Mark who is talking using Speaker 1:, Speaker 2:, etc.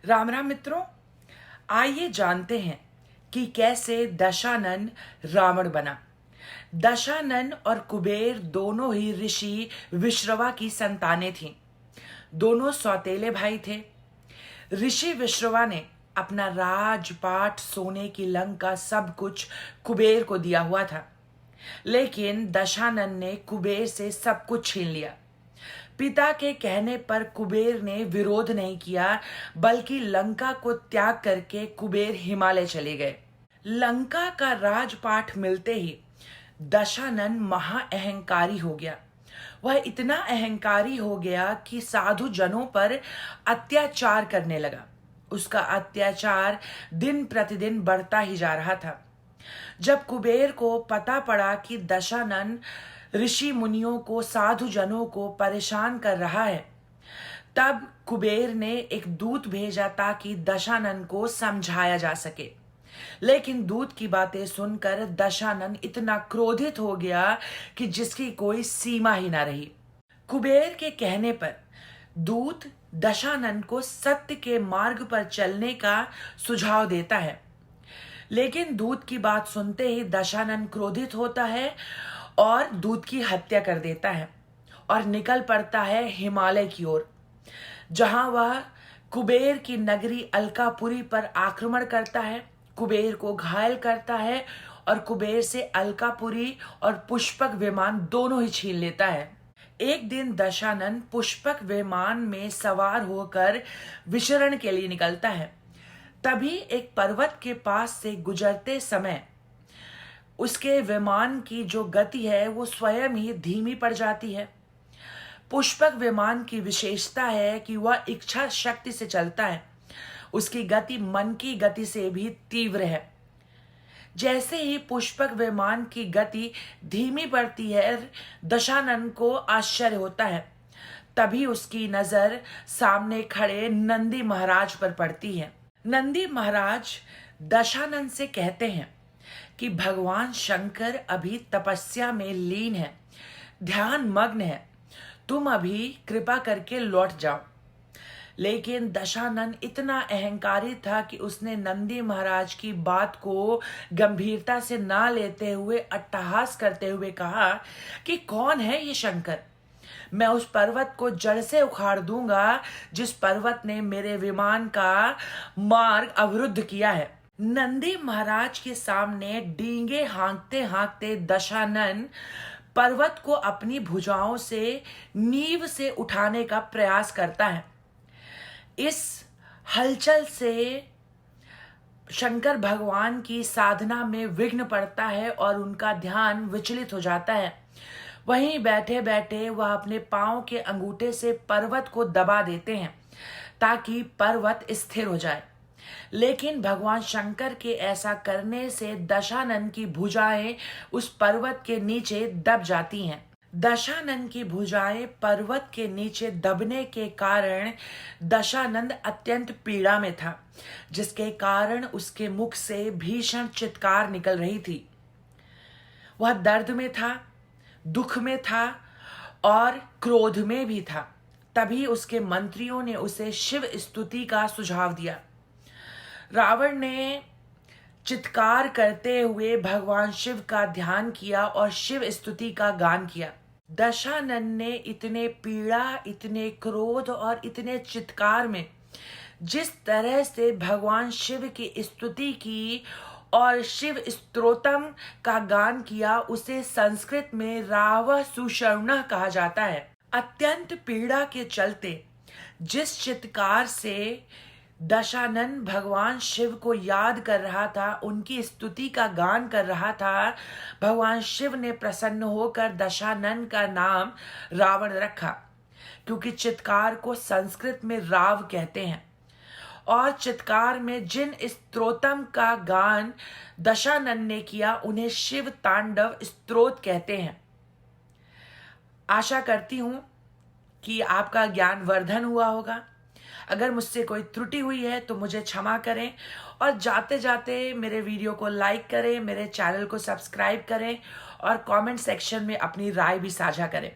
Speaker 1: राम राम मित्रों, आइए जानते हैं कि कैसे दशानन रावण बना। दशानन और कुबेर दोनों ही ऋषि विश्रवा की संतानें थीं। दोनों सौतेले भाई थे। ऋषि विश्रवा ने अपना राजपाट, सोने की लंका, सब कुछ कुबेर को दिया हुआ था, लेकिन दशानन ने कुबेर से सब कुछ छीन लिया। पिता के कहने पर कुबेर ने विरोध नहीं किया, बल्कि लंका को त्याग करके कुबेर हिमालय चले गए। लंका का राजपाट मिलते ही दशानन महाअहंकारी हो गया। वह इतना अहंकारी हो गया कि साधु जनों पर अत्याचार करने लगा। उसका अत्याचार दिन प्रतिदिन बढ़ता ही जा रहा था। जब कुबेर को पता पड़ा कि दशानन ऋषि मुनियों को, साधु जनों को परेशान कर रहा है, तब कुबेर ने एक दूत भेजा ताकि दशानन को समझाया जा सके। लेकिन दूत की बातें सुनकर दशानन इतना क्रोधित हो गया कि जिसकी कोई सीमा ही ना रही। कुबेर के कहने पर दूत दशानन को सत्य के मार्ग पर चलने का सुझाव देता है, लेकिन दूत की बात सुनते ही दशानन क्रोधित होता है और दूत की हत्या कर देता है और निकल पड़ता है हिमालय की ओर, जहां वह कुबेर की नगरी अलकापुरी पर आक्रमण करता है, कुबेर को घायल करता है और कुबेर से अलकापुरी और पुष्पक विमान दोनों ही छीन लेता है। एक दिन दशानन पुष्पक विमान में सवार होकर विचरण के लिए निकलता है। तभी एक पर्वत के पास से गुजरते समय उसके विमान की जो गति है वो स्वयं ही धीमी पड़ जाती है। पुष्पक विमान की विशेषता है कि वह इच्छा शक्ति से चलता है। उसकी गति मन की गति से भी तीव्र है। जैसे ही पुष्पक विमान की गति धीमी पड़ती है, दशानन को आश्चर्य होता है। तभी उसकी नजर सामने खड़े नंदी महाराज पर पड़ती है। नंदी महाराज दशानन से कहते हैं कि भगवान शंकर अभी तपस्या में लीन है, ध्यान मग्न है, तुम अभी कृपा करके लौट जाओ। लेकिन दशानन इतना अहंकारी था कि उसने नंदी महाराज की बात को गंभीरता से ना लेते हुए अट्टहास करते हुए कहा कि कौन है ये शंकर? मैं उस पर्वत को जड़ से उखाड़ दूंगा जिस पर्वत ने मेरे विमान का मार्ग अवरुद्ध किया है। नंदी महाराज के सामने डींगे हाँकते हाँकते दशानन पर्वत को अपनी भुजाओं से नींव से उठाने का प्रयास करता है। इस हलचल से शंकर भगवान की साधना में विघ्न पड़ता है और उनका ध्यान विचलित हो जाता है। वहीं बैठे बैठे वह अपने पांव के अंगूठे से पर्वत को दबा देते हैं ताकि पर्वत स्थिर हो जाए। लेकिन भगवान शंकर के ऐसा करने से दशानन की भुजाएं उस पर्वत के नीचे दब जाती हैं। दशानन की भुजाएं पर्वत के नीचे दबने के कारण दशानंद अत्यंत पीड़ा में था, जिसके कारण उसके मुख से भीषण चित्कार निकल रही थी। वह दर्द में था, दुख में था और क्रोध में भी था। तभी उसके मंत्रियों ने उसे शिव स्तुति का सुझाव दिया। रावण ने चित्कार करते हुए भगवान शिव का ध्यान किया और शिव स्तुति का गान किया। दशानन ने इतने पीड़ा, इतने क्रोध और इतने चित्कार में जिस तरह से भगवान शिव की स्तुति की और शिव स्तोत्रम का गान किया, उसे संस्कृत में रावः सुषर्णः कहा जाता है। अत्यंत पीड़ा के चलते जिस चित्कार से दशानन भगवान शिव को याद कर रहा था, उनकी स्तुति का गान कर रहा था, भगवान शिव ने प्रसन्न होकर दशानन का नाम रावण रखा, क्योंकि चित्कार को संस्कृत में राव कहते हैं। और चित्कार में जिन स्तोत्रम का गान दशानन ने किया उन्हें शिव तांडव स्तोत्र कहते हैं। आशा करती हूं कि आपका ज्ञान वर्धन हुआ होगा। अगर मुझसे कोई त्रुटि हुई है तो मुझे क्षमा करें और जाते जाते मेरे वीडियो को लाइक करें, मेरे चैनल को सब्सक्राइब करें और कमेंट सेक्शन में अपनी राय भी साझा करें।